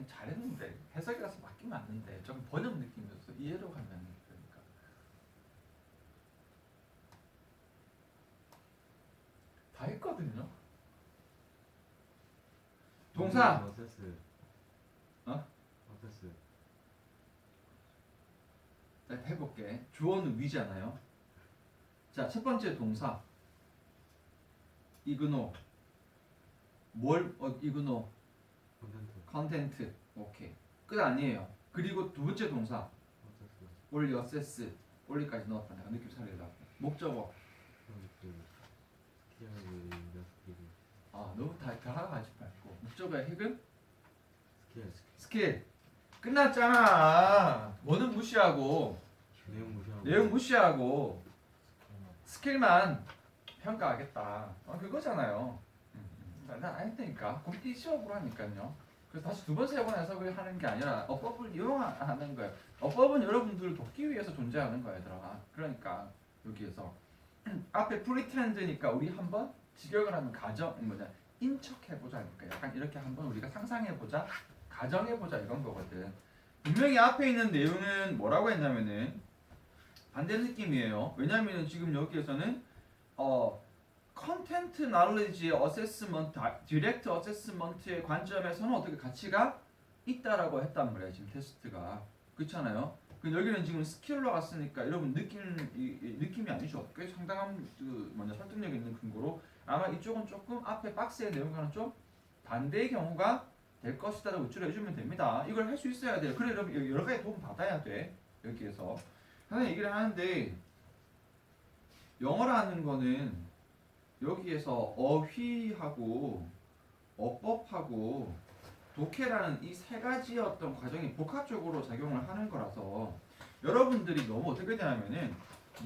잘했는데 해석이라서 맞긴 맞는데 좀 번역 느낌이어서 이해로 가면 그러니까 다 했거든요. 동사 어세스. 어? 어세스. 자, 해볼게. 주어는 위잖아요. 자, 첫 번째 동사 이그노 뭘 이그노 컨텐트. 컨텐트 오케이 끝 아니에요. 그리고 두 번째 동사 어세스. 올리 어세스 올리까지 넣었다. 내가 느낌 살리려고. 목적어 그 스킬을 스킬. 아 너무 다 하지 말고 목적어의 핵은 스킬. 스킬 끝났잖아. 뭐는 무시하고 내용 무시하고. 내용 무시하고 스킬만 평가하겠다. 그거잖아요. 난 아니니까 곰띠 시업으로 하니까요. 그래서 다시 두 번 세 번 해석을 하는 게 아니라 어법을 이용하는 거예요. 어법은 여러분들을 돕기 위해서 존재하는 거야, 얘들아. 그러니까 여기에서 앞에 pretend니까 우리 한번 직역을 하면 가정 뭐냐 인척해보자니까 약간 이렇게 한번 우리가 상상해보자, 가정해보자 이건 거거든. 분명히 앞에 있는 내용은 뭐라고 했냐면은 반대 느낌이에요. 왜냐면은 지금 여기에서는 컨텐트 날리지의 어세스먼트, 디렉트 어세스먼트의 관점에서는 어떻게 가치가 있다라고 했단 말이에요. 지금 테스트가 그렇잖아요. 여기는 지금 스킬로 갔으니까 여러분 느낌이 아니죠. 꽤 상당한 먼저 설득력 있는 근거로 아마 이쪽은 조금 앞에 박스의 내용과는 좀 반대의 경우가 될 것이다라고 우쭐 해주면 됩니다. 이걸 할 수 있어야 돼요. 그래 여러분 여러 가지 도움 받아야 돼. 여기에서 하나 얘기를 하는데 영어라는 거는 여기에서 어휘하고 어법하고 독해라는 이 세 가지의 어떤 과정이 복합적으로 작용을 하는 거라서 여러분들이 너무 어떻게 되냐면은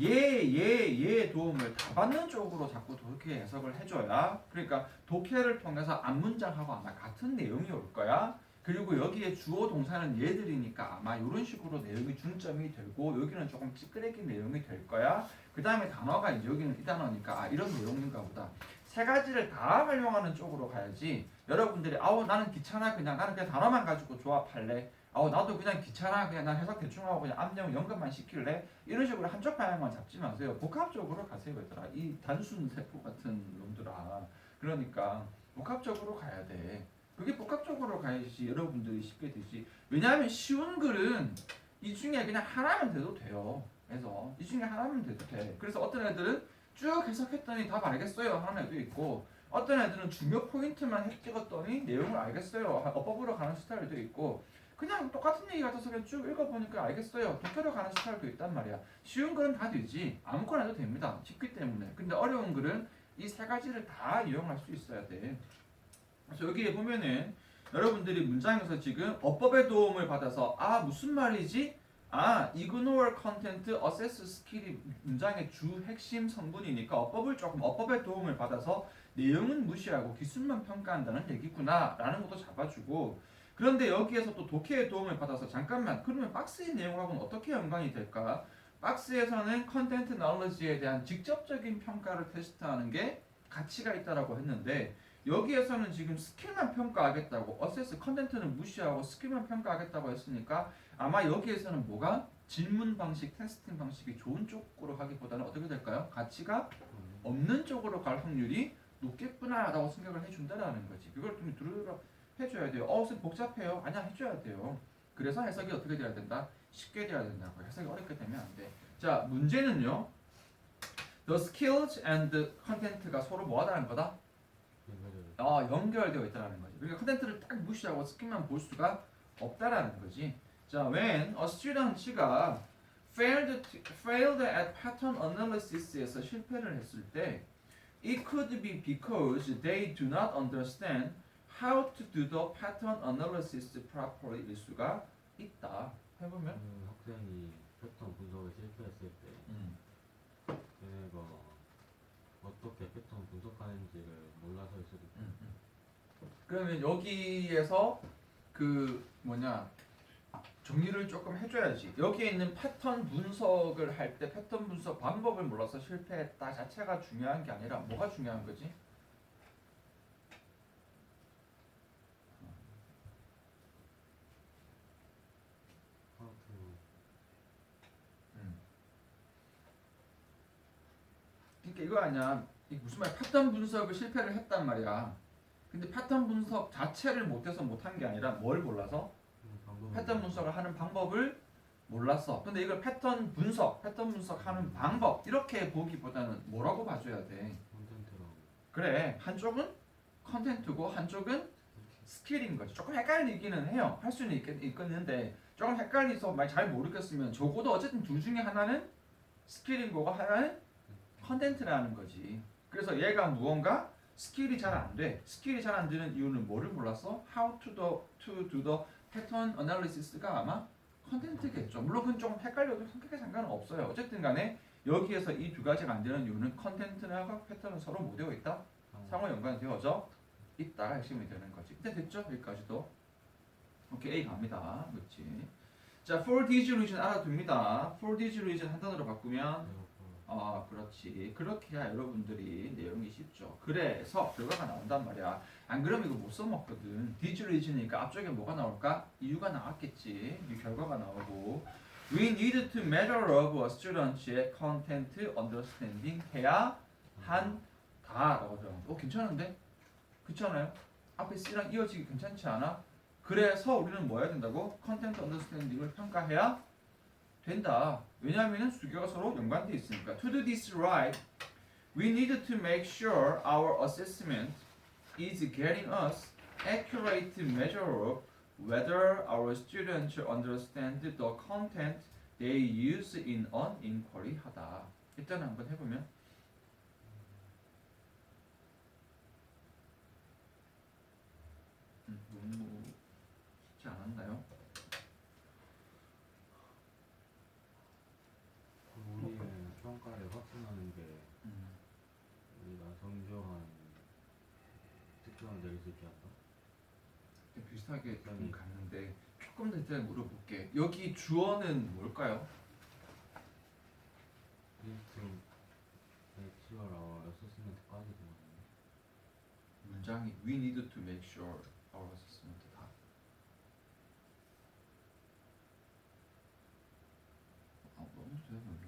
얘 도움을 다 받는 쪽으로 자꾸 독해 해석을 해줘야 그러니까 독해를 통해서 앞문장하고 아마 같은 내용이 올 거야. 그리고 여기에 주어 동사는 얘들이니까 아마 이런 식으로 내용이 중점이 되고 여기는 조금 찌끄레기 내용이 될 거야. 그 다음에 단어가 이제 여기는 이 단어니까 아 이런 내용인가 보다. 세 가지를 다 활용하는 쪽으로 가야지. 여러분들이 아우 나는 귀찮아 나는 그냥 단어만 가지고 조합할래. 아우 나도 그냥 귀찮아 그냥 난 해석 대충 하고 그냥 앞내용 연결만 시킬래. 이런 식으로 한쪽 방향만 잡지 마세요. 복합적으로 가세요 얘들아. 이 단순 세포 같은 놈들아. 그러니까 복합적으로 가야 돼. 그게 복합적으로 가야지 여러분들이 쉽게 되지. 왜냐하면 쉬운 글은 이 중에 그냥 하나면 돼도 돼요. 그래서 이 중에 하나면 돼도 돼. 그래서 어떤 애들은 쭉 해석했더니 답 알겠어요 하는 애도 있고 어떤 애들은 중요 포인트만 찍었더니 내용을 알겠어요 어법으로 가는 스타일도 있고 그냥 똑같은 얘기 같아서 그냥 쭉 읽어보니까 알겠어요 독해로 가는 스타일도 있단 말이야. 쉬운 글은 다 되지 아무거나 해도 됩니다 쉽기 때문에. 근데 어려운 글은 이 세 가지를 다 이용할 수 있어야 돼. 그래서 여기에 보면은 여러분들이 문장에서 지금 어법의 도움을 받아서 아 무슨 말이지? 아 ignore content, assess skill이 문장의 주 핵심 성분이니까 어법의 도움을 받아서 내용은 무시하고 기술만 평가한다는 얘기구나 라는 것도 잡아주고 그런데 여기에서 또 독해의 도움을 받아서 잠깐만 그러면 박스의 내용하고는 어떻게 연관이 될까? 박스에서는 컨텐트 knowledge에 대한 직접적인 평가를 테스트하는 게 가치가 있다라고 했는데 여기에서는 지금 스킬만 평가하겠다고 어세스 컨텐츠는 무시하고 스킬만 평가하겠다고 했으니까 아마 여기에서는 뭐가 질문 방식, 테스팅 방식이 좋은 쪽으로 하기보다는 어떻게 될까요? 가치가 없는 쪽으로 갈 확률이 높겠구나라고 생각을 해준다라는 거지. 그걸 좀 들으러 해줘야 돼요. 쌤 복잡해요. 아니야 해줘야 돼요. 그래서 해석이 어떻게 돼야 된다? 쉽게 돼야 된다고. 해석이 어렵게 되면 안 돼. 자 문제는요. The skills and the content가 서로 뭐하다는 거다? 연결되어 있다는 거지. 그러니까 컨텐츠를 딱 무시하고 스킬만 볼 수가 없다라는 거지. 자, when a student가 failed at pattern analysis에서 실패를 했을 때 it could be because they do not understand how to do the pattern analysis properly 일 수가 있다. 해보면 학생이 패턴 분석에 실패했을 때 얘네가 어떻게 패턴 분석하는지를 몰라서일 수도 있고. 그러면 여기에서 정리를 조금 해줘야지. 여기에 있는 패턴 분석을 할 때 패턴 분석 방법을 몰라서 실패했다 자체가 중요한 게 아니라 뭐가 중요한 거지? 그러니까 이거 아니야. 이게 무슨 말? 패턴 분석을 실패를 했단 말이야. 근데 패턴 분석 자체를 못해서 못한 게 아니라 뭘 몰라서? 패턴 분석을 하는 방법을 몰랐어. 근데 이걸 패턴 분석하는 방법 이렇게 보기보다는 뭐라고 봐줘야 돼? 콘텐츠라고. 그래, 한쪽은 컨텐츠고 한쪽은 스킬인 거지. 조금 헷갈리기는 해요. 할 수는 있겠는데 조금 헷갈려서 잘 모르겠으면 적어도 어쨌든 둘 중에 하나는 스킬인 거고 하나는 컨텐츠라는 거지. 그래서 얘가 무언가 스킬이 잘 안 돼. 스킬이 잘 안 되는 이유는 뭐를 몰랐어? How to do the pattern analysis가 아마 컨텐츠겠죠. 물론 그건 조금 헷갈려도 크게 상관은 없어요. 어쨌든 간에 여기에서 이 두 가지가 안 되는 이유는 컨텐츠나 패턴은 서로 못 되어 있다. 상호 연관이 되어져 있다가 핵심이 되는 거지. 일단 됐죠? 여기까지도. 오케이, A 갑니다. 그렇지. 자, for this reason 알아둡니다. for this reason 한 단어로 바꾸면 그렇지. 그렇게 해야 여러분들이 내용이 쉽죠. 그래서 결과가 나온단 말이야. 안 그러면 이거 못 써먹거든. this reason이니까 앞쪽에 뭐가 나올까? 이유가 나왔겠지. 이 결과가 나오고 we need to measure of a student의 content understanding 해야 한다라고 들어갑니다. 괜찮은데? 그렇잖아요. 앞에 C랑 이어지기 괜찮지 않아? 그래서 우리는 뭐 해야 된다고? 컨텐트 언더스탠딩을 평가해야 된다. 왜냐하면 두 개가 서로 연관되어 있으니까. To do this right, we need to make sure our assessment is getting us accurate measure of whether our students understand the content they use in an inquiry 하다. 일단 한번 해보면 너무 쉽지 않았나요? 우리의 평가를 확신하는 게 우리가 정교한 특정을 내릴 수 있게 한다. 비슷하게 좀 갔는데 조금 더 일단 물어볼게. 여기 주어는 뭘까요? 지금 맥시얼 아워 어세스먼트까지 들어갔네. 문장이 we need to make sure our assessment 다. 너무 대단하네.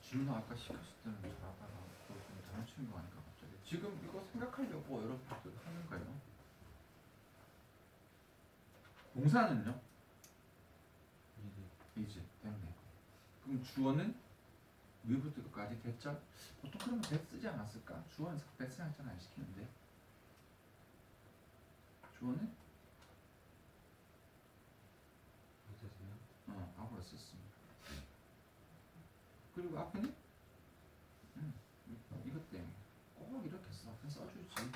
질문 아까 시켰을 때는 잘하다가 또 좀 잘못 치는 거 아닌가 갑자기. 지금 이거 생각하려고 여러분들 하는 거예요. 공사는요? 이제 됐네. 그럼 주어는 위부터까지 됐죠? 보통 그러면 that 쓰지 않았을까? 주어는 that 쓰지 안 시키는데 주어는 어세스먼트. our assessment. 그리고 앞에는 이것 때문에 꼭 이렇게 써주지.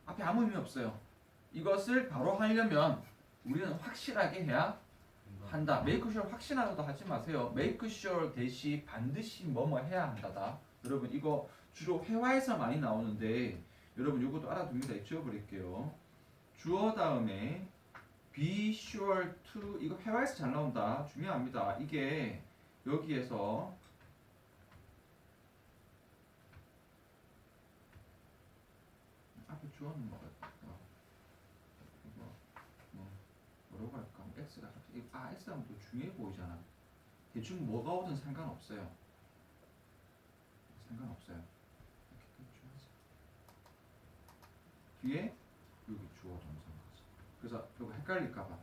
앞에 아무 의미 없어요. 이것을 바로 하려면 우리는 확실하게 해야 한다. make sure 확신하다도 하지 마세요. make sure 대시 반드시 뭐뭐 해야 한다다. 여러분 이거 주로 회화에서 많이 나오는데 여러분 이것도 알아둡니다. 지워버릴게요. 주어 다음에 be sure to 이거 회화에서 잘 나온다. 중요합니다. 이게 여기에서 앞에 주어는 뭐가 이거 뭐라고 할까? X가 갑자기 X가 또 중요해 보이잖아. 대충 뭐가 오든 상관없어요. 상관없어요. 이렇게 대충 하자. 뒤에 여기 주어 동사 나왔어. 그래서 이거 헷갈릴까봐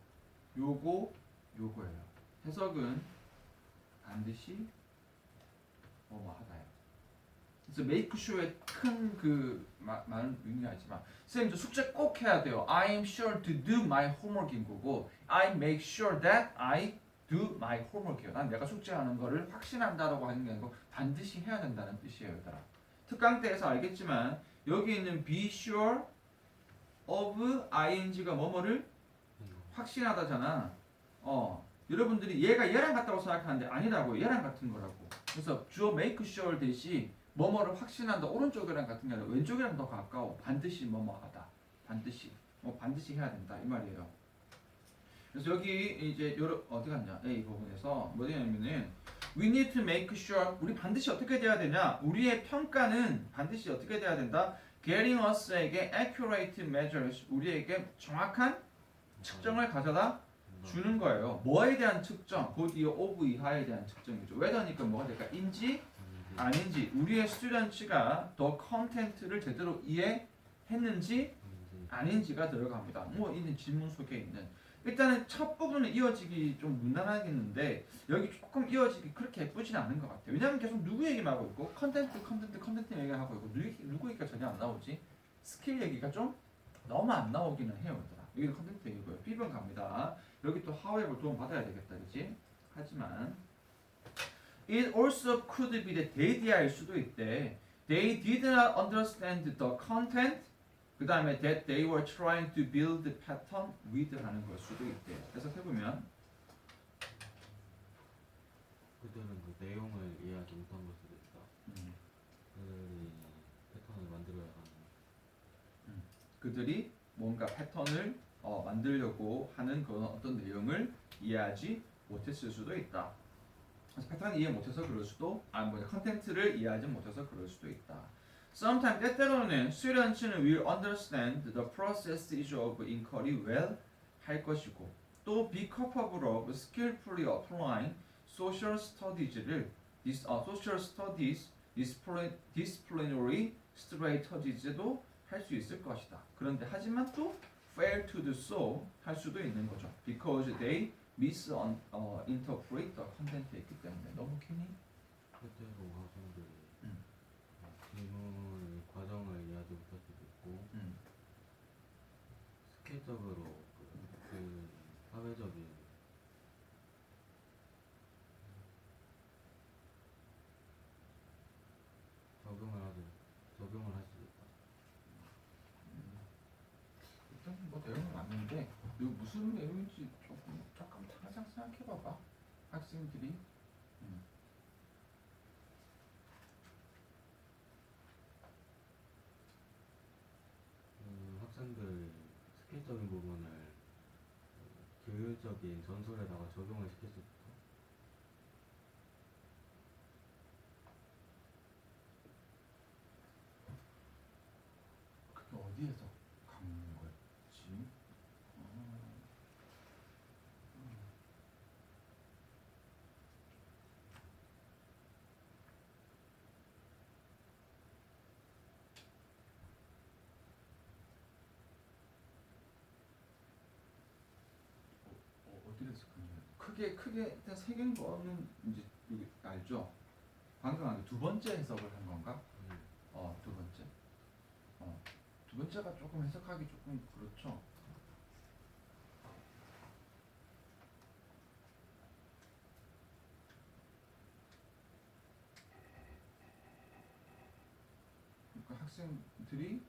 요거예요. 해석은 반드시 뭐뭐 하다요. 그래서 make sure의 큰 많은 의미가 있지만 선생님 저 숙제 꼭 해야 돼요. I am sure to do my homework인 거고 I make sure that I do my homework이에요. 난 내가 숙제하는 거를 확신한다라고 하는 게 아니고 반드시 해야 된다는 뜻이에요. 얘들아. 특강 때에서 알겠지만 여기 있는 be sure of ing가 뭐뭐를 확신하다잖아. 여러분들이 얘가 얘랑 같다고 생각하는데 아니라고. 얘랑 같은 거라고. 그래서 주어 make sure 대시 뭐뭐를 확신한다. 오른쪽이랑 같은 게 아니라 왼쪽이랑 더 가까워. 반드시 뭐뭐하다. 반드시 반드시 해야 된다 이 말이에요. 그래서 여기 이제 어디 갔냐? A 부분에서 뭐 되냐면은 We need to make sure. 우리 반드시 어떻게 돼야 되냐? 우리의 평가는 반드시 어떻게 돼야 된다? Getting us에게 accurate measures. 우리에게 정확한 측정을 가져다 주는 거예요. 뭐에 대한 측정? 곧 이 of 이하에 대한 측정이죠. whether니까 뭐가 될까? 인지 아닌지. 우리의 스튜던트가 더 컨텐츠를 제대로 이해했는지 아닌지가 들어갑니다. 뭐 이는 질문 속에 있는. 일단은 첫 부분은 이어지기 좀 무난하겠는데 여기 조금 이어지기 그렇게 예쁘진 않은 것 같아요. 왜냐하면 계속 누구 얘기만 하고 있고 컨텐츠 얘기하고 있고 누구 얘기가 전혀 안 나오지? 스킬 얘기가 좀 너무 안 나오기는 해요. 여기 컨텐츠 얘기고요. B번 갑니다. 여기 또 however 도움 받아야 되겠다, 그렇지? 하지만 it also could be that they'll 수도 있대. They did not understand the content. 그 다음에 that they were trying to build the pattern with 하는 걸 수도 있대. 그래서 해보면 그들은 그 내용을 이해하지 못한 걸 수도 있다. 그들이 패턴을 만들어야 하는. 그들이 뭔가 패턴을 만들려고 하는 그런 어떤 내용을 이해하지 못했을 수도 있다. 그래서 패턴을 이해 못해서 그럴 수도, 컨텐츠를 이해하지 못해서 그럴 수도 있다. Sometimes 때때로는 students will understand the process issue of inquiry well 할 것이고 또 be capable of skillfully applying social studies를 social studies disciplinary strategies도 할 수 있을 것이다. 그런데 하지만 또 fail to do so 할 수도 있는 거죠. Because they misinterpret the content에 있기 때문에. 너무 기니? 실제로 학생들이 질문 과정을 이해하지 못할 수도 있고 스킬적으로 그 사회적인 적용을 할 수도 있다. 일단 뭐 내용은 맞는데 이거 무슨 내용인지 조금 항상 생각해봐봐. 학생들이 학생들 스킬적인 부분을 교육적인 전술에다가 적용을 시킬 수 있다. 그게 어디에서 가는 거지? 어디에서 가는 거야? 크게 일단 새긴 거는 이제 여기 알죠? 방금 한 두 번째 해석을 한 건가? 두 번째. 두 번째가 조금 해석하기 조금 그렇죠. 그러니까 학생들이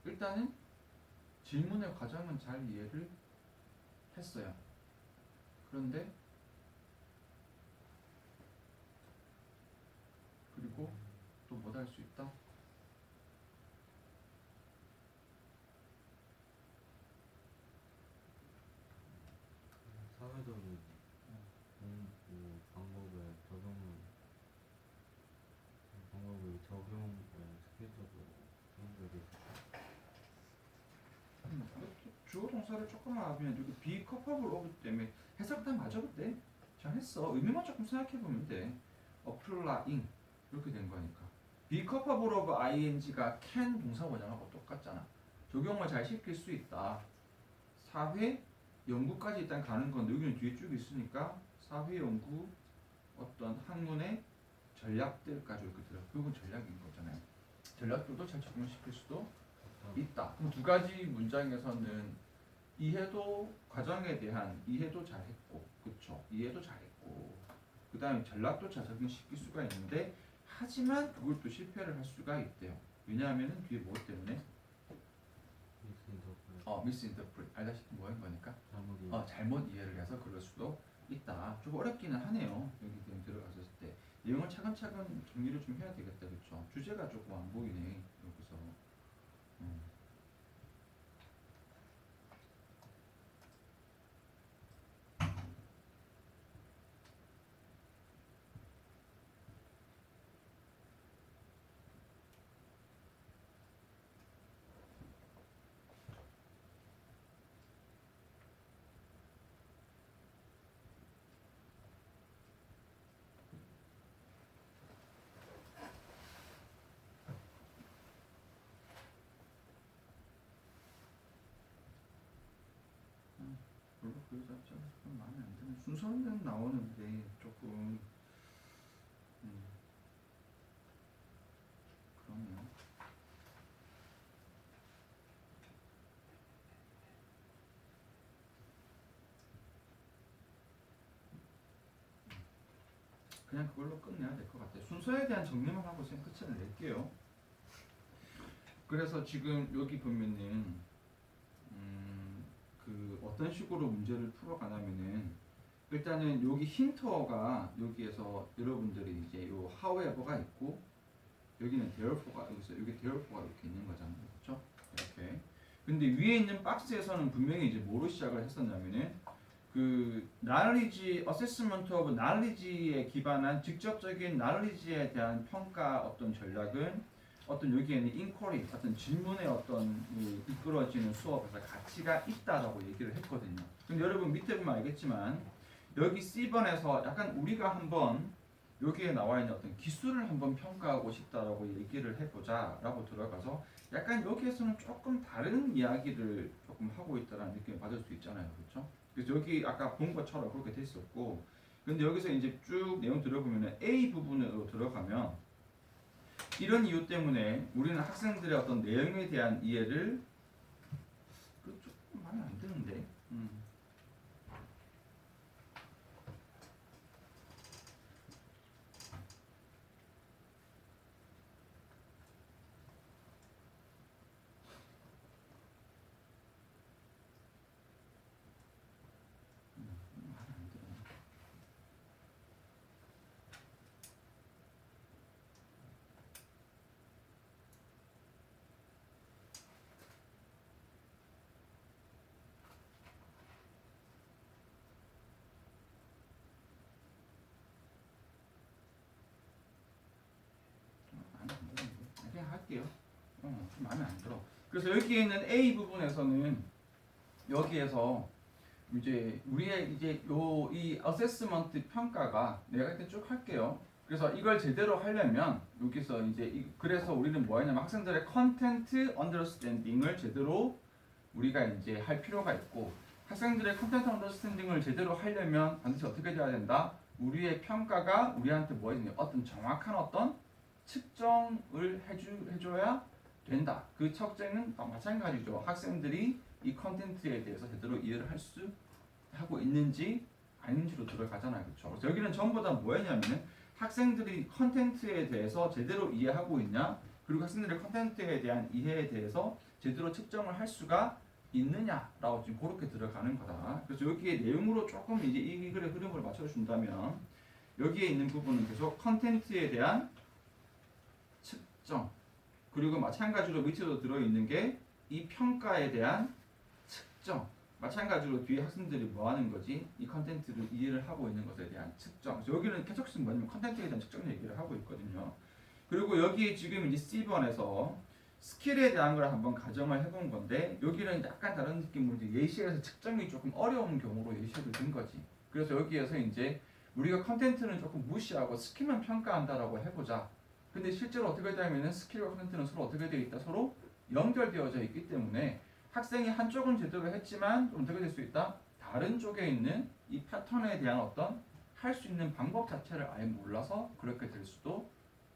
일단은 질문의 과정은 잘 이해를 했어요. 그런데 그리고 또 뭐 할 수 있다? 사회적인 공부 방법을 적용을 스킬적으로 사람들이 주어 동사를 조금만 하면 여기 be capable of 때문에 해석 다 맞아도 잘했어. 의미만 조금 생각해보면 돼. applying 이렇게 된 거니까. be capable of ing가 can 동사 원형하고 똑같잖아. 적용을 잘 시킬 수 있다. 사회 연구까지 일단 가는 건데 여기는 뒤에 쭉 있으니까 사회 연구 어떤 학문의 전략들까지 이렇게 들어. 결국은 전략인 거잖아요. 전략들도 잘 적용시킬 수도 있다. 그럼 두 가지 문장에서는 이해도 과정에 대한 이해도 잘했고, 그렇죠? 이해도 잘했고, 그 다음에 전략도 잘 적용시킬 수가 있는데 하지만 그걸 또 실패를 할 수가 있대요. 왜냐하면은 뒤에 뭐 때문에? misinterpret. 알다시피 뭐인 거니까? 잘못 이해를 해서 그럴 수도 있다. 좀 어렵기는 하네요. 여기 그냥 들어갔을 때 내용을 차근차근 정리를 좀 해야 되겠다, 그렇죠? 주제가 조금 안 보이네 여기서. 별로 그 자체가 좀 마음에 안 드는 순서는 나오는데 조금 그러네요. 그냥 그걸로 끝내야 될 것 같아요. 순서에 대한 정리만 하고 그냥 끝을 낼게요. 그래서 지금 여기 보면은 그 어떤 식으로 문제를 풀어가냐면은 일단은 여기 힌트어가 여기에서 여러분들이 이제 요 however가 있고 여기는 therefore가 여기서 여기 therefore가 이렇게 있는 거잖아요, 그렇죠? 이렇게. 근데 위에 있는 박스에서는 분명히 이제 뭐로 시작을 했었냐면은 그 knowledge, assessment of knowledge에 기반한 직접적인 knowledge에 대한 평가 어떤 전략은 어떤 여기에는 inquiry, 어떤 질문의 어떤 이끌어지는 수업에서 가치가 있다라고 얘기를 했거든요. 근데 여러분 밑에 보면 알겠지만 여기 C번에서 약간 우리가 한번 여기에 나와 있는 어떤 기술을 한번 평가하고 싶다라고 얘기를 해보자라고 들어가서 약간 여기에서는 조금 다른 이야기를 조금 하고 있다라는 느낌을 받을 수 있잖아요, 그렇죠? 그래서 여기 아까 본 것처럼 그렇게 됐었고, 근데 여기서 이제 쭉 내용 들어보면 A 부분으로 들어가면 이런 이유 때문에 우리는 학생들의 어떤 내용에 대한 이해를 조금 마음에 안 드는데. 마음에 안 들어요. 마음에 안 드는데. 그냥 할게요. 좀 마음에 안 들어. 그래서 여기에 있는 A 부분에서는 여기에서 이제 우리의 이제 요 이 어세스먼트 평가가 내가 일단 쭉 할게요. 그래서 이걸 제대로 하려면 여기서 이제 그래서 우리는 뭐 했냐면 학생들의 컨텐트 언더스탠딩을 제대로 우리가 이제 할 필요가 있고 학생들의 컨텐트 언더스탠딩을 제대로 하려면 반드시 어떻게 돼야 된다? 우리의 평가가 우리한테 뭐 해주냐? 어떤 정확한 어떤 측정을 해줘야 된다. 그 측정은 마찬가지죠. 학생들이 이 컨텐츠에 대해서 제대로 이해를 하고 있는지 아닌지로 들어가잖아요. 그렇죠? 그래서 여기는 전부 다 뭐였냐면은 학생들이 컨텐츠에 대해서 제대로 이해하고 있냐, 그리고 학생들의 컨텐츠에 대한 이해에 대해서 제대로 측정을 할 수가 있느냐라고 지금 그렇게 들어가는 거다. 그래서 여기에 내용으로 조금 이제 이 글의 흐름을 맞춰준다면 여기에 있는 부분은 계속 컨텐츠에 대한 측정, 그리고 마찬가지로 밑에도 들어있는 게 이 평가에 대한 측정, 마찬가지로 뒤에 학생들이 뭐 하는 거지? 이 컨텐츠를 이해를 하고 있는 것에 대한 측정. 그래서 여기는 계속 쓴 뭐냐면 컨텐츠에 대한 측정 얘기를 하고 있거든요. 그리고 여기에 지금 이제 C번에서 스킬에 대한 걸 한번 가정을 해본 건데 여기는 약간 다른 느낌으로 이제 예시에서 측정이 조금 어려운 경우로 예시를 든 거지. 그래서 여기에서 이제 우리가 컨텐츠는 조금 무시하고 스킬만 평가한다라고 해보자. 근데 실제로 어떻게 되냐면은 스킬과 컨텐츠는 서로 어떻게 되어 있다? 서로 연결되어져 있기 때문에 학생이 한쪽은 제대로 했지만 좀 어떻게 될 수 있다? 다른 쪽에 있는 이 패턴에 대한 어떤 할 수 있는 방법 자체를 아예 몰라서 그렇게 될 수도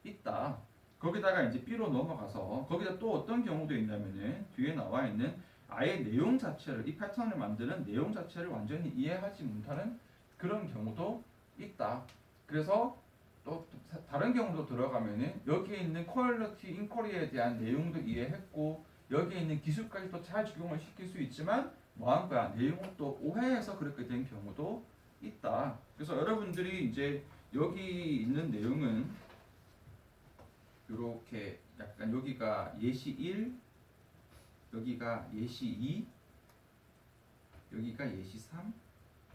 있다. 거기다가 이제 B로 넘어가서 거기다 또 어떤 경우도 있냐면은 뒤에 나와 있는 아예 내용 자체를 이 패턴을 만드는 내용 자체를 완전히 이해하지 못하는 그런 경우도 있다. 그래서 또 다른 경우도 들어가면은 여기에 있는 퀄리티 인쿼리에 대한 내용도 이해했고 여기에 있는 기술까지 또 잘 적용을 시킬 수 있지만 뭐한 거야? 내용을 또 오해해서 그렇게 된 경우도 있다. 그래서 여러분들이 이제 여기 있는 내용은 이렇게 약간 여기가 예시 1, 여기가 예시 2, 여기가 예시 3,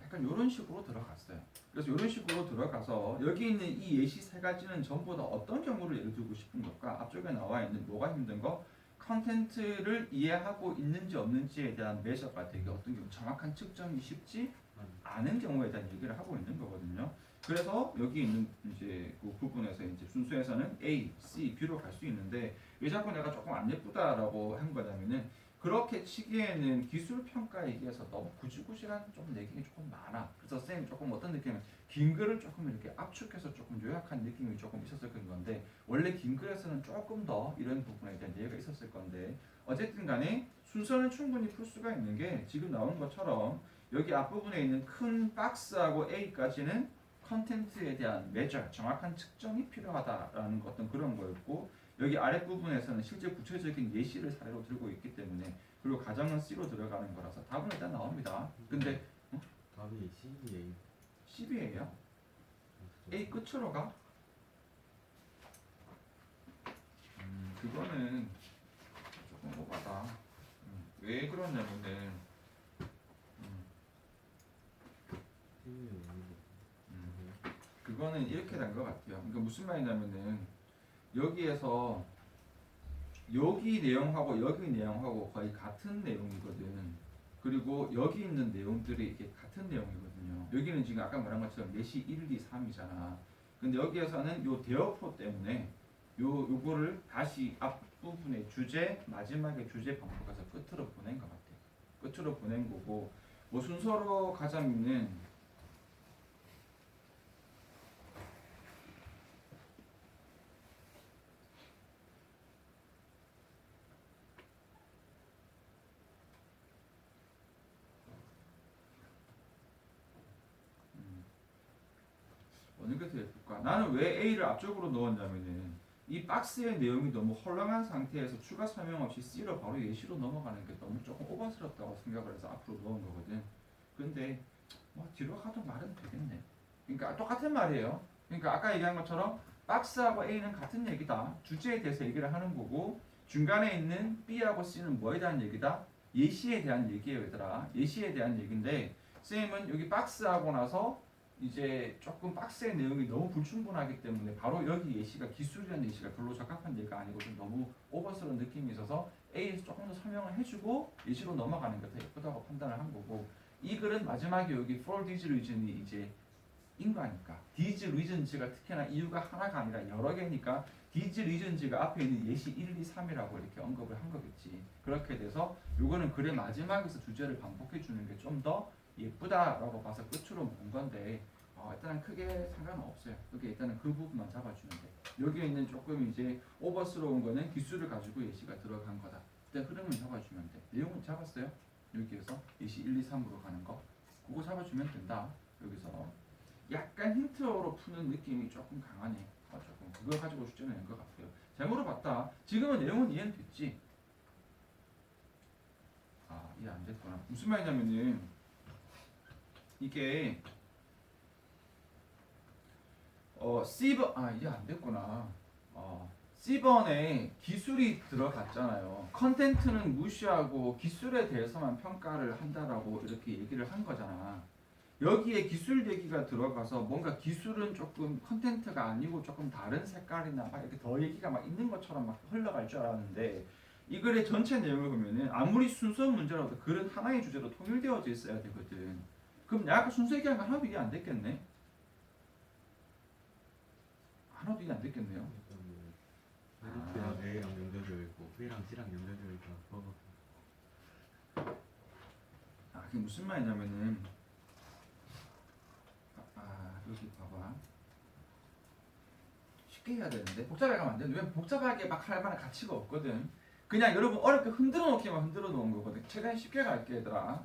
약간 이런 식으로 들어갔어요. 그래서 이런 식으로 들어가서 여기 있는 이 예시 세 가지는 전부 다 어떤 경우를 예를 들고 싶은 것과 앞쪽에 나와 있는 뭐가 힘든 거, 컨텐츠를 이해하고 있는지 없는지에 대한 매저가 되게 어떤 경우 정확한 측정이 쉽지 않은 경우에 대한 얘기를 하고 있는 거거든요. 그래서 여기 있는 이제 그 부분에서 이제 순수에서는 A, C, B로 갈 수 있는데 왜 자꾸 내가 조금 안 예쁘다라고 한 거냐면은 그렇게 치기에는 기술 평가 얘기에서 너무 구질구질한 좀 내용이 조금 많아. 그래서 쌤 조금 어떤 느낌은 긴 글을 조금 이렇게 압축해서 조금 요약한 느낌이 조금 있었을 건데 원래 긴 글에서는 조금 더 이런 부분에 대한 이해가 있었을 건데 어쨌든 간에 순서는 충분히 풀 수가 있는 게 지금 나온 것처럼 여기 앞부분에 있는 큰 박스하고 A까지는 컨텐츠에 대한 매저 정확한 측정이 필요하다라는 어떤 그런 거였고 여기 아랫부분에서는 실제 구체적인 예시를 사례로 들고 있기 때문에 그리고 가정은 C로 들어가는 거라서 답은 일단 나옵니다. 근데 답이 C에 10이에요. A 끝으로 가? 그거는 조금 오바다. 왜 그러냐면은 그거는 이렇게 된 것 같아요. 그러니까 무슨 말이냐면은 여기에서 여기 내용하고 여기 내용하고 거의 같은 내용이거든. 그리고 여기 있는 내용들이 이게 같은 내용이거든요. 여기는 지금 아까 말한 것처럼 예시 1, 2, 3이잖아. 근데 여기에서는 요 대어표 때문에 요거를 다시 앞부분의 주제, 마지막에 주제 반복해서 끝으로 보낸 것 같아. 끝으로 보낸 거고 뭐 순서로 가자면은 어느 게 더 예쁠까? 나는 왜 A를 앞쪽으로 넣었냐면은 이 박스의 내용이 너무 헐렁한 상태에서 추가 설명 없이 C로 바로 예시로 넘어가는 게 너무 조금 오버스럽다고 생각을 해서 앞으로 넣은 거거든. 근데 뭐 뒤로 가도 말은 되겠네. 그러니까 똑같은 말이에요. 그러니까 아까 얘기한 것처럼 박스하고 A는 같은 얘기다. 주제에 대해서 얘기를 하는 거고 중간에 있는 B하고 C는 뭐에 대한 얘기다? 예시에 대한 얘기예요, 얘들아. 예시에 대한 얘기인데 쌤은 여기 박스하고 나서 이제 조금 박스의 내용이 너무 불충분하기 때문에 바로 여기 예시가 기술이라는 예시가 별로 적합한 예가 아니고 좀 너무 오버스러운 느낌이 있어서 A에서 조금 더 설명을 해주고 예시로 넘어가는 게 더 예쁘다고 판단을 한 거고 이 글은 마지막에 여기 for these reason이 이제 인과니까 these reasons가 특히나 이유가 하나가 아니라 여러 개니까 these reasons가 앞에 있는 예시 1, 2, 3이라고 이렇게 언급을 한 거겠지. 그렇게 돼서 요거는 글의 마지막에서 주제를 반복해 주는 게 좀 더 예쁘다라고 봐서 끝으로 본 건데 일단은 크게 상관은 없어요. 여기 일단은 그 부분만 잡아주면 돼. 여기에 있는 조금 이제 오버스러운 거는 기술을 가지고 예시가 들어간 거다. 일단 흐름을 잡아주면 돼. 내용은 잡았어요. 여기에서 예시 1, 2, 3으로 가는 거 그거 잡아주면 된다. 여기서 약간 힌트로 푸는 느낌이 조금 강하네. 조금 그걸 가지고 숙제를 낸 것 같아요. 잘 물어봤다. 지금은 내용은 이해는 됐지? 이해 안 됐구나. 무슨 말이냐면은 이게 C번 이해 안 됐구나. C번에 기술이 들어갔잖아요. 컨텐츠는 무시하고 기술에 대해서만 평가를 한다라고 이렇게 얘기를 한 거잖아. 여기에 기술 얘기가 들어가서 뭔가 기술은 조금 컨텐츠가 아니고 조금 다른 색깔이나 막 이렇게 더 얘기가 막 있는 것처럼 막 흘러갈 줄 알았는데 이 글의 전체 내용을 보면은 아무리 순서 문제라도 글은 하나의 주제로 통일되어져 있어야 되거든. 그럼 내가 아까 순서 얘기한 거 하나도 이해 안 됐겠네? 하나도 이해 안 됐겠네요. A랑 A랑 연결되어 있고 B랑 C랑 연결되어 있고 그게 무슨 말이냐면은 여기 봐봐. 쉽게 해야 되는데 복잡하게 하면 안 되는데 왜 복잡하게 막 할 만한 가치가 없거든. 그냥 여러분 어렵게 흔들어 놓기만 흔들어 놓은 거거든. 최대한 쉽게 갈게 얘들아.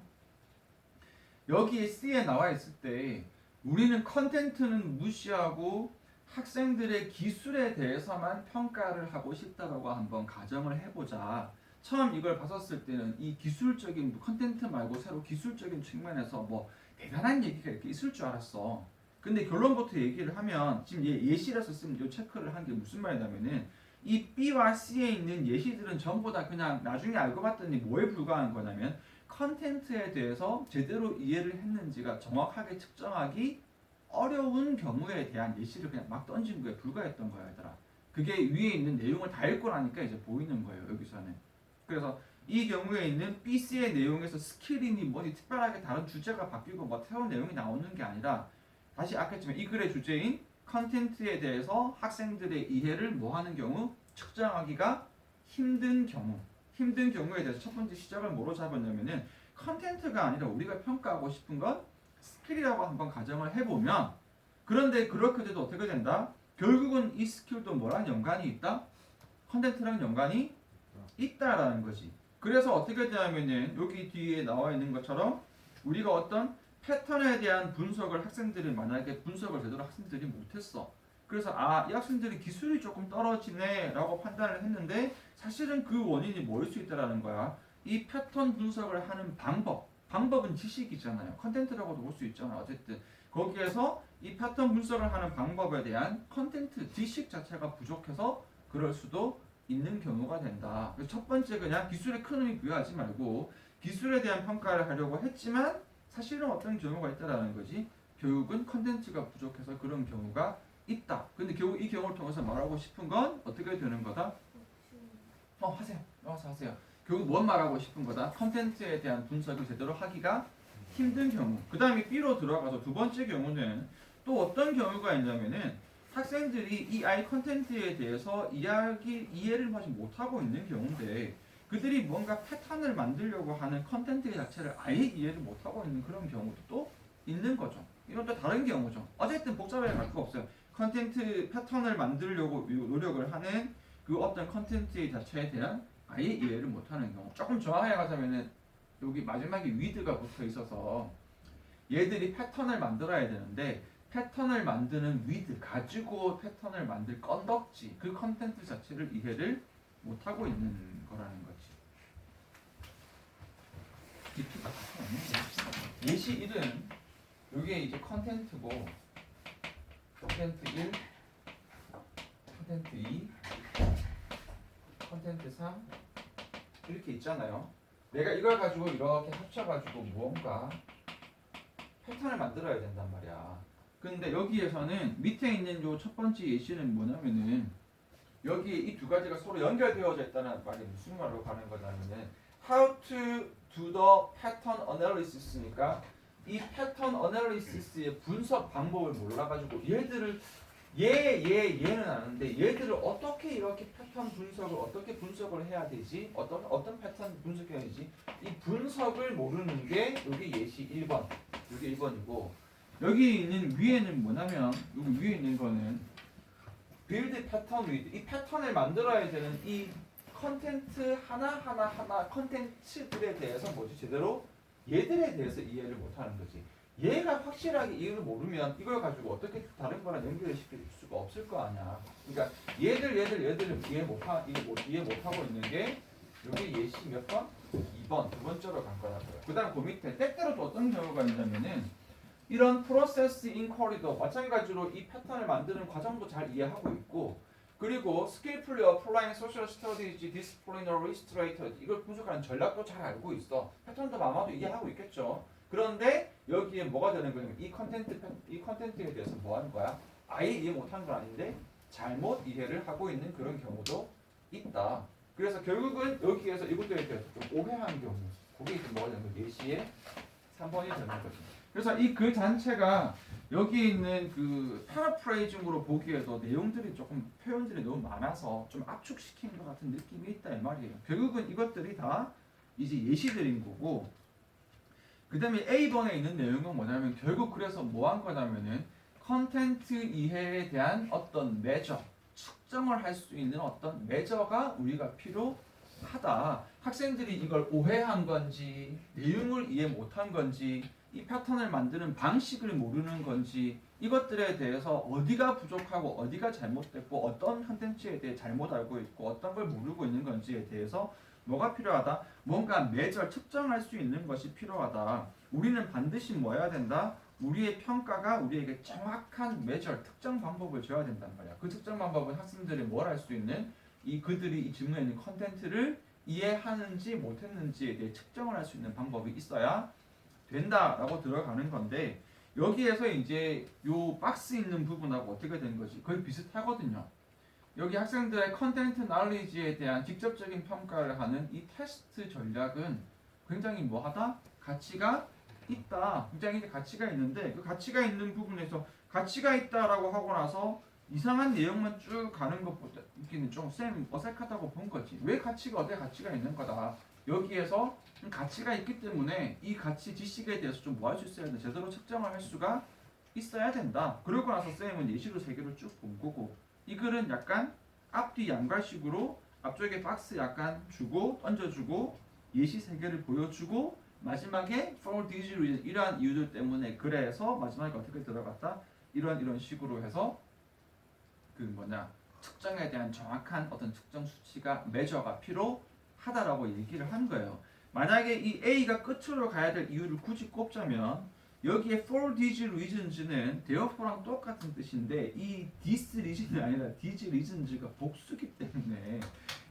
여기에 C에 나와 있을 때 우리는 컨텐츠는 무시하고 학생들의 기술에 대해서만 평가를 하고 싶다라고 한번 가정을 해보자. 처음 이걸 봤었을 때는 이 기술적인 컨텐츠 말고 새로 기술적인 측면에서 뭐 대단한 얘기가 이렇게 있을 줄 알았어. 근데 결론부터 얘기를 하면 지금 예시라서 쓰면 이 체크를 한 게 무슨 말이냐면은 이 B와 C에 있는 예시들은 전부 다 그냥 나중에 알고 봤더니 뭐에 불과한 거냐면 컨텐츠에 대해서 제대로 이해를 했는지가 정확하게 측정하기 어려운 경우에 대한 예시를 그냥 막 던진 거에 불과했던 거야 얘들아. 그게 위에 있는 내용을 다 읽고 나니까 이제 보이는 거예요 여기서는. 그래서 이 경우에 있는 B, C의 내용에서 스킬이니 뭐니 특별하게 다른 주제가 바뀌고 뭐 새로운 내용이 나오는 게 아니라 다시 아까 했지만 이 글의 주제인 컨텐츠에 대해서 학생들의 이해를 뭐 하는 경우 측정하기가 힘든 경우 힘든 경우에 대해서 첫 번째 시작을 뭐로 잡았냐면은 컨텐트가 아니라 우리가 평가하고 싶은 건 스킬이라고 한번 가정을 해보면, 그런데 그렇게 돼도 어떻게 된다? 결국은 이 스킬도 뭐랑 연관이 있다? 컨텐츠랑 연관이 있다라는 거지. 그래서 어떻게 되냐면은 여기 뒤에 나와 있는 것처럼 우리가 어떤 패턴에 대한 분석을 학생들이 만약에 분석을 제대로 학생들이 못했어. 그래서 이 학생들이 기술이 조금 떨어지네라고 판단을 했는데 사실은 그 원인이 뭐일 수 있다라는 거야. 이 패턴 분석을 하는 방법은 지식이잖아요. 컨텐츠라고도 볼 수 있잖아. 어쨌든 거기에서 이 패턴 분석을 하는 방법에 대한 컨텐츠 지식 자체가 부족해서 그럴 수도 있는 경우가 된다. 그래서 첫 번째 그냥 기술에 큰 의미 부여하지 말고 기술에 대한 평가를 하려고 했지만 사실은 어떤 경우가 있다라는 거지. 교육은 컨텐츠가 부족해서 그런 경우가 있다. 근데 결국 이 경우를 통해서 말하고 싶은 건 어떻게 되는 거다? 하세요. 하세요. 결국 뭔 말하고 싶은 거다? 컨텐츠에 대한 분석을 제대로 하기가 힘든 경우. 그 다음에 B로 들어가서 두 번째 경우는 또 어떤 경우가 있냐면은 학생들이 이 아이 컨텐츠에 대해서 이해를 하지 못하고 있는 경우인데 그들이 뭔가 패턴을 만들려고 하는 컨텐츠 자체를 아예 이해를 못하고 있는 그런 경우도 또 있는 거죠. 이건 또 다른 경우죠. 어쨌든 복잡하게 갈 거 없어요. 컨텐츠 패턴을 만들려고 노력을 하는 그 어떤 컨텐츠 자체에 대한 아예 이해를 못하는 경우. 조금 정확하게 가자면은 여기 마지막에 위드가 붙어 있어서 얘들이 패턴을 만들어야 되는데 패턴을 만드는 위드 가지고 패턴을 만들 건덕지 그 컨텐츠 자체를 이해를 못하고 있는 거라는 거지. 깊이가 없는 예시 1은 여기에 이제 컨텐츠고 컨텐츠 1, 컨텐츠 2, 컨텐츠 3 이렇게 있잖아요. 내가 이걸 가지고 이렇게 합쳐가지고 무언가 패턴을 만들어야 된단 말이야. 근데 여기에서는 밑에 있는 요 첫 번째 예시는 뭐냐면은 여기에 이 두 가지가 서로 연결되어져 있다는 말이 무슨 말로 가는 거냐면은 how to do the pattern analysis니까 이 패턴 어널리시스의 분석 방법을 몰라가지고 얘들을 얘는 아는데 얘들을 어떻게 이렇게 패턴 분석을 어떻게 분석을 해야 되지? 어떤 패턴 분석해야 되지? 이 분석을 모르는 게 여기 예시 1번 여기 1번이고 여기 있는 위에는 뭐냐면 여기 위에 있는 거는 build pattern with 이 패턴을 만들어야 되는 이 컨텐츠 하나 컨텐츠들에 대해서 뭐지 제대로 얘들에 대해서 이해를 못하는 거지. 얘가 확실하게 이해를 모르면 이걸 가지고 어떻게 다른 거랑 연결시킬 수가 없을 거 아니야. 그러니까 얘들 이해 못하고 있는 게 여기 예시 몇 번? 2번 두 번째로 간 거라고요. 그 다음 그 밑에 때때로 또 어떤 경우가 있냐면은 이런 프로세스 인쿼리도 마찬가지로 이 패턴을 만드는 과정도 잘 이해하고 있고 그리고 skillfully applying social strategy, disciplinary strategy 이걸 분석하는 전략도 잘 알고 있어. 패턴도 아마도 이해하고 있겠죠. 그런데 여기에 뭐가 되는 거냐면 이 컨텐츠에 대해서 뭐 하는 거야? 아예 이해 못하는 건 아닌데 잘못 이해를 하고 있는 그런 경우도 있다. 그래서 결국은 여기에서 이것들에 대해서 좀 오해하는 경우 그게 이제 뭐가 되는 거야? 예시에 3번이 되는 거죠. 그래서 이 글 자체가 여기 있는 그 패러프레이징으로 보기에도 내용들이 조금 표현들이 너무 많아서 좀 압축시킨 것 같은 느낌이 있다 이 말이에요. 결국은 이것들이 다 이제 예시들인 거고 그 다음에 A번에 있는 내용은 뭐냐면 결국 그래서 뭐 한 거냐면은 컨텐츠 이해에 대한 어떤 매저 측정을 할 수 있는 어떤 매저가 우리가 필요하다. 학생들이 이걸 오해한 건지 내용을 이해 못한 건지 이 패턴을 만드는 방식을 모르는 건지 이것들에 대해서 어디가 부족하고 어디가 잘못됐고 어떤 컨텐츠에 대해 잘못 알고 있고 어떤 걸 모르고 있는 건지에 대해서 뭐가 필요하다? 뭔가 매절 측정할 수 있는 것이 필요하다. 우리는 반드시 뭐 해야 된다? 우리의 평가가 우리에게 정확한 매절 특정 방법을 줘야 된단 말이야. 그 특정 방법은 학생들이 뭘 할 수 있는 그들이 이 질문에 있는 컨텐츠를 이해하는지 못했는지에 대해 측정을 할 수 있는 방법이 있어야 된다라고 들어가는 건데 여기에서 이제 요 박스 있는 부분하고 어떻게 된 거지? 거의 비슷하거든요. 여기 학생들의 컨텐트 날리지에 대한 직접적인 평가를 하는 이 테스트 전략은 굉장히 뭐하다? 가치가 있다. 굉장히 가치가 있는데 그 가치가 있는 부분에서 가치가 있다라고 하고 나서 이상한 내용만 쭉 가는 것보다 이게는 좀쌤 어색하다고 본 거지. 왜 가치가 어디에 가치가 있는 거다. 여기에서 가치가 있기 때문에 이 가치 지식에 대해서 좀 뭐 할 수 있어야 된다. 제대로 측정을 할 수가 있어야 된다. 그러고 나서 쌤은 예시로 세 개를 쭉 본 거고 이 글은 약간 앞뒤 양갈식으로 앞쪽에 박스 약간 주고 던져주고 예시 세 개를 보여주고 마지막에 for these reasons 이러한 이유들 때문에 그래서 마지막에 어떻게 들어갔다 이런 식으로 해서 그 뭐냐 측정에 대한 정확한 어떤 측정 수치가 매저가 필요하다라고 얘기를 한 거예요. 만약에 이 A가 끝으로 가야 될 이유를 굳이 꼽자면 여기에 for these reasons는 therefore랑 똑같은 뜻인데 이 this reason이 아니라 these reasons가 복수기 때문에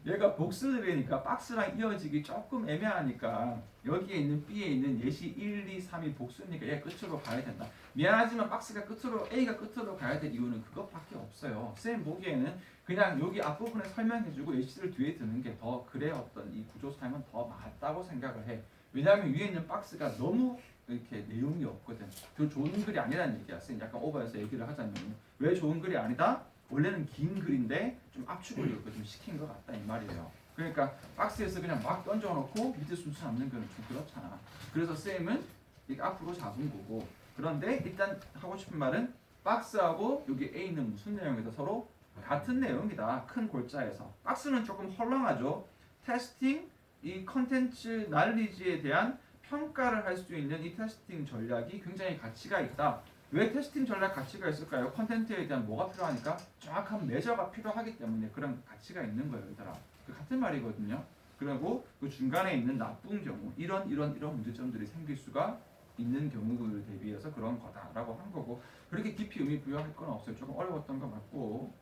얘가 복수들이니까 박스랑 이어지기 조금 애매하니까 여기에 있는 B에 있는 예시 1, 2, 3이 복수니까 얘 끝으로 가야 된다. 미안하지만 박스가 끝으로 A가 끝으로 가야 될 이유는 그것밖에 없어요. 쌤 보기에는 그냥 여기 앞부분에 설명해주고 예시를 뒤에 드는 게 더 그래 어떤 이 구조상은 더 맞다고 생각을 해. 왜냐하면 위에 있는 박스가 너무 이렇게 내용이 없거든. 그 좋은 글이 아니라는 얘기야. 쌤 약간 오버해서 얘기를 하자면 왜 좋은 글이 아니다? 원래는 긴 글인데 좀 압축을 이렇게 좀 시킨 것 같다 이 말이에요. 그러니까 박스에서 그냥 막 던져놓고 밑에 순서 잡는 거는 좀 그렇잖아. 그래서 쌤은 이게 앞으로 잡은 거고 그런데 일단 하고 싶은 말은 박스하고 여기 A는 무슨 내용이다? 서로 같은 내용이다. 큰 골자에서. 박스는 조금 헐렁하죠. 테스팅, 이 컨텐츠 날리지에 대한 평가를 할 수 있는 이 테스팅 전략이 굉장히 가치가 있다. 왜 테스팅 전략 가치가 있을까요? 컨텐츠에 대한 뭐가 필요하니까 정확한 매저가 필요하기 때문에 그런 가치가 있는 거예요, 얘들아. 같은 말이거든요. 그리고 그 중간에 있는 나쁜 경우, 이런 문제점들이 생길 수가 있는 경우를 대비해서 그런 거다라고 한 거고 그렇게 깊이 의미 부여할 건 없어요. 조금 어려웠던 거 맞고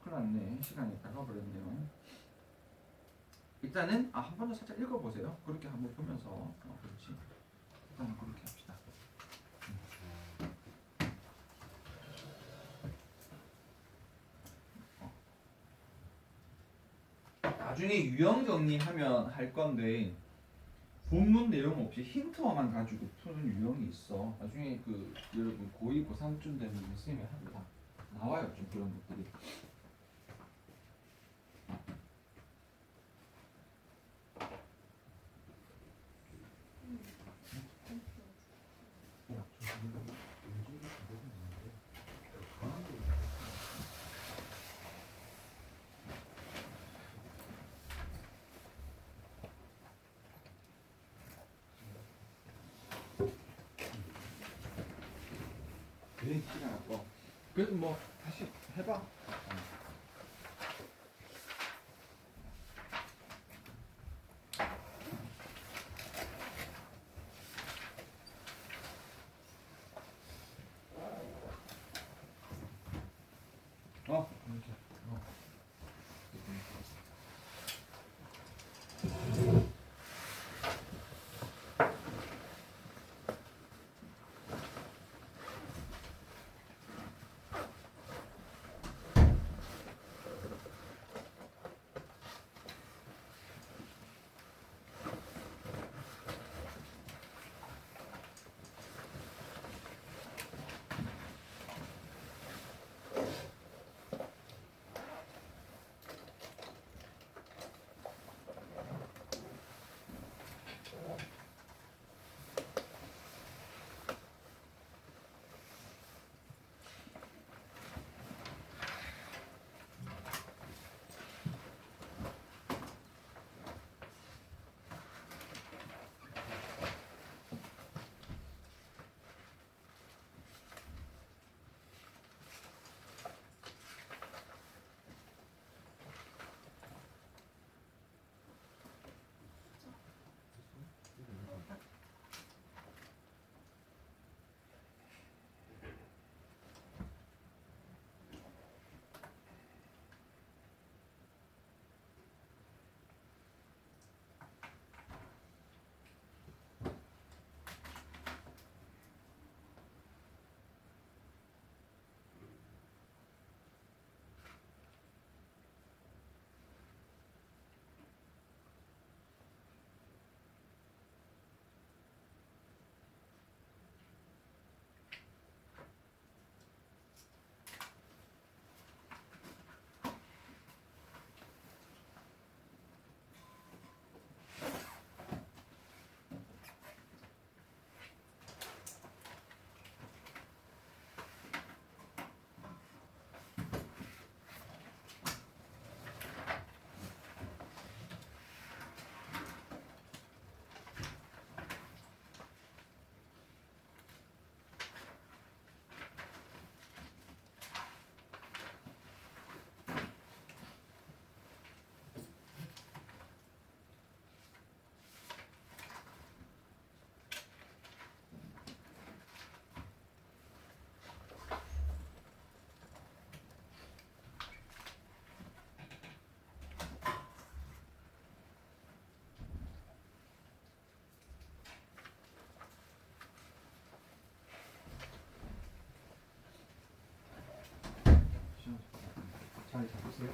큰일 났네. 시간이 다 가버렸네요. 일단은 한 번 더 살짝 읽어보세요. 그렇게 한번 보면서 그렇지. 일단은 그렇게 합시다. 나중에 유형 정리하면 할 건데 본문 내용 없이 힌트어만 가지고 푸는 유형이 있어. 나중에 그 여러분 고2 고3쯤 되면 선생님이 합니다. 나와요 좀 그런 것들이. 네, 시간 아까. 그래도 뭐 다시 해봐. 이렇게. 자리 잡으세요.